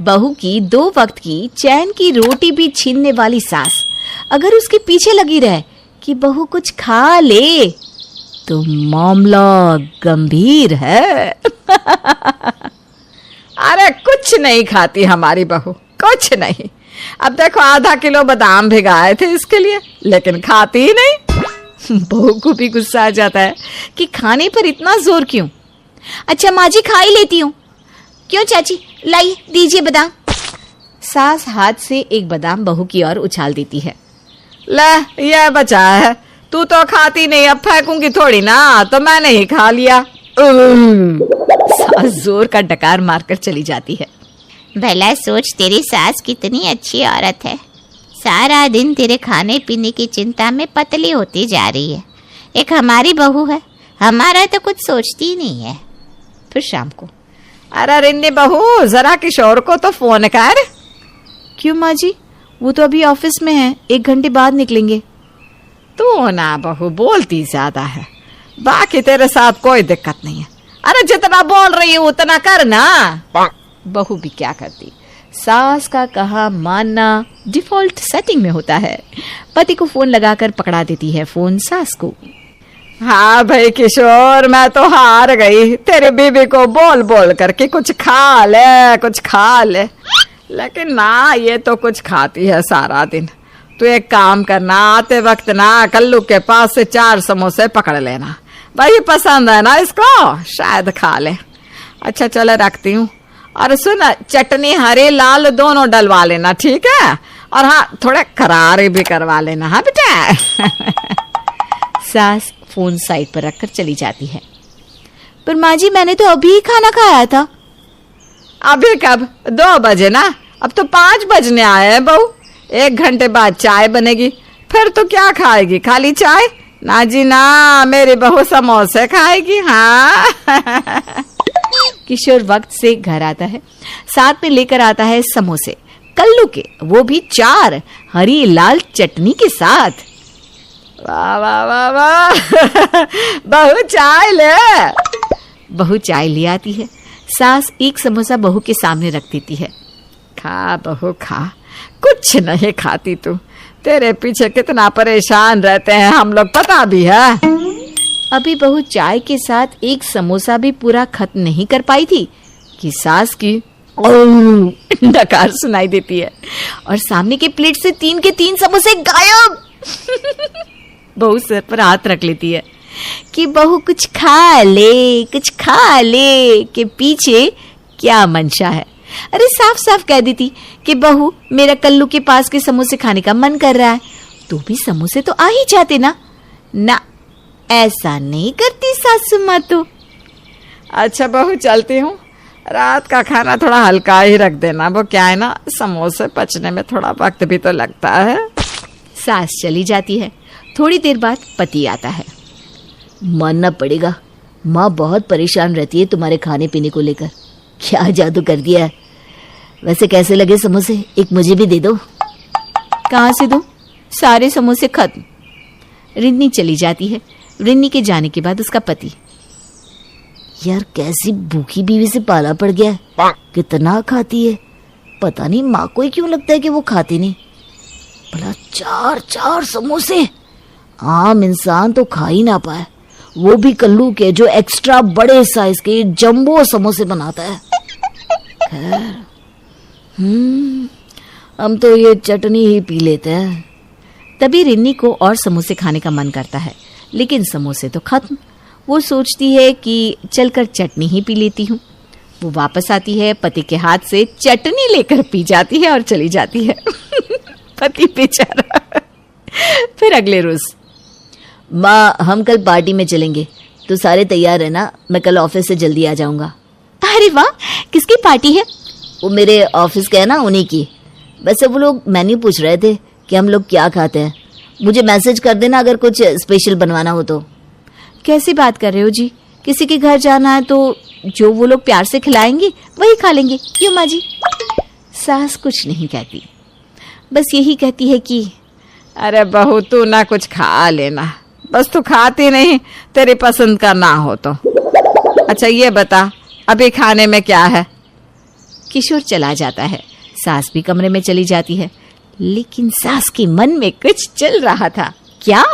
बहू की 2 वक्त की चैन की रोटी भी छीनने वाली सास अगर उसके पीछे लगी रहे कि बहू कुछ खा ले तो मामला गंभीर है। अरे कुछ नहीं खाती हमारी बहू, कुछ नहीं। अब देखो आधा किलो बादाम भिगाए थे इसके लिए, लेकिन खाती ही नहीं। बहू को भी गुस्सा आ जाता है कि खाने पर इतना जोर क्यों। अच्छा माँ जी खा ही लेती हूँ। क्यों चाची, लाइए दीजिए बादाम। सास हाथ से एक बादाम बहू की ओर उछाल देती है। ले ये बचा है, तू तो खाती नहीं, अब फेंकूंगी थोड़ी ना, तो मैंने ही खा लिया। सास जोर का डकार मारकर चली जाती है। भला सोच, तेरी सास कितनी अच्छी औरत है, सारा दिन तेरे खाने पीने की चिंता में पतली होती जा रही है। एक हमारी बहू है, हमारा तो कुछ सोचती ही नहीं है। फिर शाम को, अरे रिन्नी बहू जरा किशोर को तो फोन कर। क्यों माँ जी, वो तो अभी ऑफिस में है, 1 घंटे बाद निकलेंगे। तू ना बहू बोलती ज्यादा है, बाकी तेरे साथ कोई दिक्कत नहीं है। अरे जितना बोल रही है उतना कर ना। बहू भी क्या करती, सास का कहा मानना डिफॉल्ट सेटिंग में होता है। पति को फोन लगाकर पकड़ा देती है फोन सास को। हाँ भाई किशोर, मैं तो हार गई। तेरी बीबी को बोल बोल करके कुछ खा ले, कुछ खा ले, लेकिन ना ये तो कुछ खाती है सारा दिन। तू एक काम करना, आते वक्त ना कल्लू के पास से 4 समोसे पकड़ लेना, वही पसंद है ना इसको, शायद खा ले। अच्छा चले रखती हूँ। और सुन, चटनी हरी लाल दोनों डलवा लेना, ठीक है? और हाँ थोड़े करारे भी करवा लेना। हाँ बेटा। सास फोन साइड पर रखकर चली जाती है। पर माँ जी मैंने तो अभी खाना खाया था। अभी कब? 2 बजे ना, अब तो 5 बजने आए हैं बहू। 1 घंटे बाद चाय बनेगी, फिर तो क्या खाएगी, खाली चाय? ना जी ना, मेरी बहू समोसे खाएगी। हाँ। किशोर वक्त से घर आता है, साथ में लेकर आता है समोसे कल्लू के, वो भी 4 हरी लाल चटनी के साथ। वाह वाह वाह वाह। बहू चाय ले। बहू चाय ले आती है। सास एक समोसा बहू के सामने रख देती है। खा बहू खा, कुछ नहीं खाती तू। तेरे पीछे कितना परेशान रहते हैं हम लोग, पता भी है। अभी बहू चाय के साथ एक समोसा भी पूरा खत्म नहीं कर पाई थी कि सास की डकार सुनाई देती है और सामने के प्लेट से 3 के 3 समोसे गायब। बहू सर पर हाथ रख लेती है कि बहू कुछ खा ले, कुछ खा ले के पीछे क्या मंशा है। अरे साफ साफ कह देती कि बहू मेरा कल्लू के पास के समोसे खाने का मन कर रहा है, तो भी समोसे तो आ ही जाते ना। ना, ऐसा नहीं करती सासू माँ तो। अच्छा बहू चलती हूँ, रात का खाना थोड़ा हल्का ही रख देना, वो क्या है ना, समोसे पचने में थोड़ा वक्त भी तो लगता है। सास चली जाती है। थोड़ी देर बाद पति आता है। मानना पड़ेगा, माँ बहुत परेशान रहती है तुम्हारे खाने पीने को लेकर। क्या जादू कर दिया है। वैसे कैसे लगे समोसे, एक मुझे भी दे दो। कहाँ से दूं? सारे समोसे खत्म। रिन्नी चली जाती है। रिन्नी के जाने के बाद उसका पति, यार कैसी भूखी बीवी से पाला पड़ गया है, कितना खाती है। पता नहीं माँ को ही क्यों लगता है कि वो खाती नहीं। भला 4 समोसे, आम इंसान तो खा ही ना पाए, वो भी कल्लू के जो एक्स्ट्रा बड़े साइज के जंबो समोसे बनाता है। खैर हम तो ये चटनी ही पी लेते हैं। तभी रिन्नी को और समोसे खाने का मन करता है, लेकिन समोसे तो खत्म। वो सोचती है कि चलकर चटनी ही पी लेती हूँ। वो वापस आती है, पति के हाथ से चटनी लेकर पी जाती है और चली जाती है। पति बेचारा। फिर अगले रोज, माँ हम कल पार्टी में चलेंगे, तो सारे तैयार है ना? मैं कल ऑफिस से जल्दी आ जाऊंगा। अरे वाह, किसकी पार्टी है? वो मेरे ऑफिस के है ना, उन्हीं की। वैसे वो लोग मेन्यू पूछ रहे थे कि हम लोग क्या खाते हैं। मुझे मैसेज कर देना अगर कुछ स्पेशल बनवाना हो तो। कैसी बात कर रहे हो जी? किसी के घर जाना है तो जो वो लोग प्यार से खिलाएंगे वही खा लेंगे। क्यों माँ जी? सास कुछ नहीं कहती, बस यही कहती है कि अरे बहू तू ना कुछ खा लेना, बस तू खाती नहीं, तेरी पसंद का ना हो तो। अच्छा ये बता, अभी खाने में क्या है? किशोर चला जाता है। सास भी कमरे में चली जाती है, लेकिन सास के मन में कुछ चल रहा था। क्या?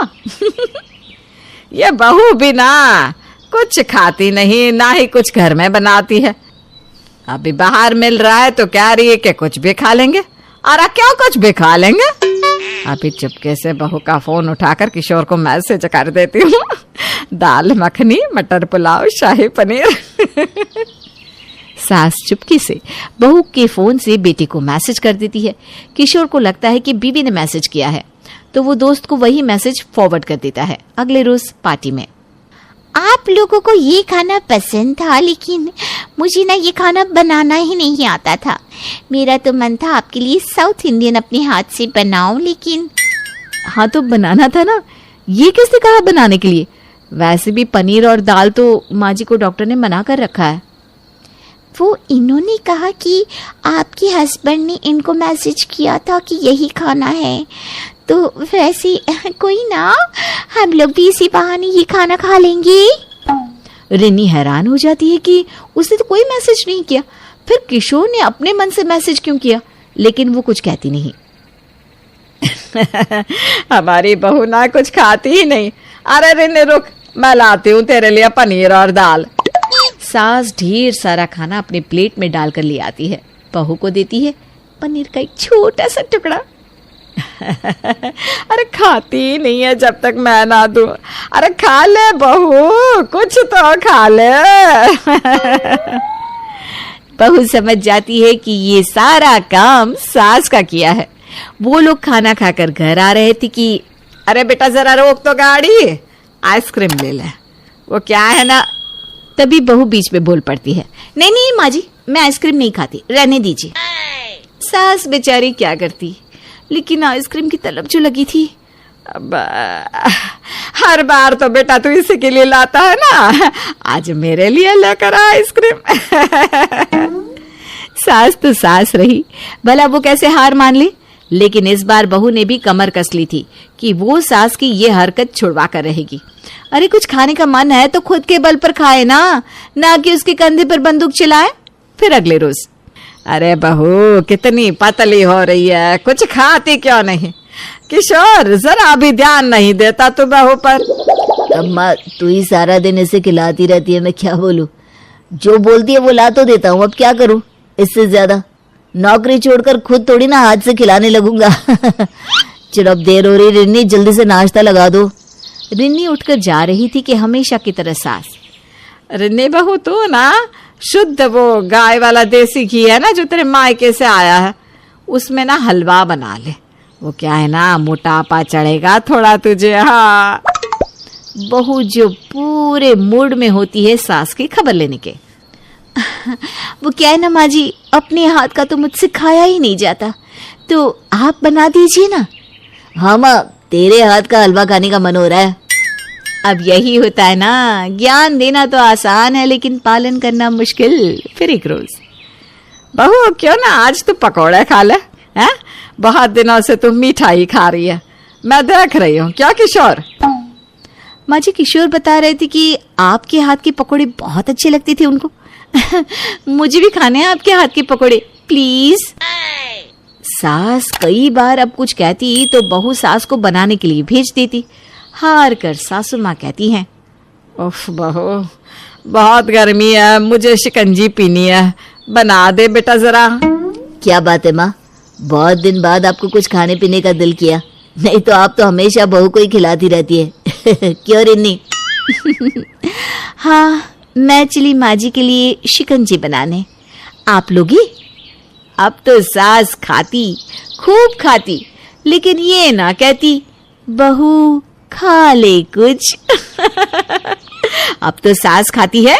ये बहू भी ना कुछ खाती नहीं, ना ही कुछ घर में बनाती है। अभी बाहर मिल रहा है तो कह रही है कि कुछ भी खा लेंगे। अरे क्यों कुछ भी खा लेंगे? अभी चुपके से बहू का फोन उठाकर किशोर को मैसेज कर देती हूँ। दाल मखनी, मटर पुलाव, शाही पनीर। सास चुपके से बहू के फोन से बेटी को मैसेज कर देती है। किशोर को लगता है कि बीवी ने मैसेज किया है, तो वो दोस्त को वही मैसेज फॉरवर्ड कर देता है। अगले रोज पार्टी में, आप लोगों को ये खाना पसंद था, लेकिन मुझे ना ये खाना बनाना ही नहीं आता था। मेरा तो मन था आपके लिए साउथ इंडियन अपने हाथ से बनाऊं, लेकिन हाँ तो बनाना था ना, ये किसने कहा बनाने के लिए? वैसे भी पनीर और दाल तो माँ जी को डॉक्टर ने मना कर रखा है। वो इन्होंने कहा कि आपके हस्बैंड ने इनको मैसेज किया था कि यही खाना है, तो वैसे कोई ना, हम लोग भी इसी बहाने ये खाना खा लेंगे। रिनी हैरान हो जाती है कि उसने तो कोई मैसेज नहीं किया, फिर किशोर ने अपने मन से मैसेज क्यों किया? लेकिन वो कुछ कहती नहीं। हमारी बहू ना कुछ खाती ही नहीं। अरे रिनी रुक, मैं लाती हूँ तेरे लिए पनीर और दाल। सास ढेर सारा खाना अपने प्लेट में डालकर ले आती है, बहू को देती है पनीर का एक छोटा सा टुकड़ा। अरे खाती नहीं है जब तक मैं ना दूं। अरे खा ले बहू, कुछ तो खा ले। बहू समझ जाती है कि ये सारा काम सास का किया है। वो लोग खाना खाकर घर आ रहे थे कि अरे बेटा जरा रोक तो गाड़ी, आइसक्रीम ले ले। वो क्या है ना, तभी बहू बीच में बोल पड़ती है, नहीं नहीं माँ जी, मैं आइसक्रीम नहीं खाती, रहने दीजिए। सास बेचारी क्या करती, लेकिन आइसक्रीम की तलब जो लगी थी। अब हर बार तो बेटा तू इसी के लिए लाता है ना, आज मेरे लिए लेकर आ आइसक्रीम। सास तो सास रही, भला वो कैसे हार मान ली। लेकिन इस बार बहू ने भी कमर कस ली थी कि वो सास की ये हरकत छुड़वा कर रहेगी। अरे कुछ खाने का मन है तो खुद के बल पर खाए ना कि उसके कंधे पर बंदूक चलाए। फिर अगले रोज, अरे बहू कितनी पतली हो रही है, कुछ खाती क्यों नहीं? किशोर जरा भी ध्यान नहीं देता तू बहू पर। अम्मा तू ही सारा दिन इसे खिलाती रहती है, मैं क्या बोलूं? जो बोलती है वो ला तो देता हूँ, अब क्या करूं? इससे ज्यादा नौकरी छोड़कर खुद थोड़ी ना हाथ से खिलाने लगूंगा। चलो अब देर हो रही, रिन्नी जल्दी से नाश्ता लगा दो। रिन्नी उठकर जा रही थी कि हमेशा की तरह सास, रिन्नी बहू तू ना शुद्ध वो गाय वाला देसी घी है ना जो तेरे मायके से आया है, उसमें ना हलवा बना ले। वो क्या है ना, मोटापा चढ़ेगा थोड़ा तुझे। हाँ, बहू जो पूरे मूड में होती है सास की खबर लेने के। वो क्या है ना माँ जी, अपने हाथ का तो मुझसे खाया ही नहीं जाता, तो आप बना दीजिए ना। हाँ माँ, तेरे हाथ का हलवा खाने का मन हो रहा है। अब यही होता है ना, ज्ञान देना तो आसान है लेकिन पालन करना मुश्किल। फिर एक रोज, बहू क्यों ना आज तू पकौड़े खा ले, हैं? बहुत दिनों से तू मिठाई खा रही है, मैं देख रही हूँ। क्या किशोर? माँ जी किशोर बता रहे थे कि आपके हाथ के पकौड़े बहुत अच्छे लगते थे उनको। मुझे भी खाने हैं आपके हाथ के पकौड़े प्लीज। सास कई बार अब कुछ कहती तो बहू सास को बनाने के लिए भेज देती। हार कर सासू माँ कहती हैं, उफ बहू बहुत गर्मी है, मुझे शिकंजी पीनी है, बना दे बेटा जरा। क्या बात है माँ, बहुत दिन बाद आपको कुछ खाने पीने का दिल किया, नहीं तो आप तो हमेशा बहू को ही खिलाती रहती है। क्यों रिन्नी? हाँ, मैं चली माँ जी के लिए शिकंजी बनाने, आप लोगी? अब तो सास खाती, खूब खाती, लेकिन ये ना कहती बहू खा ले कुछ। अब तो सास खाती है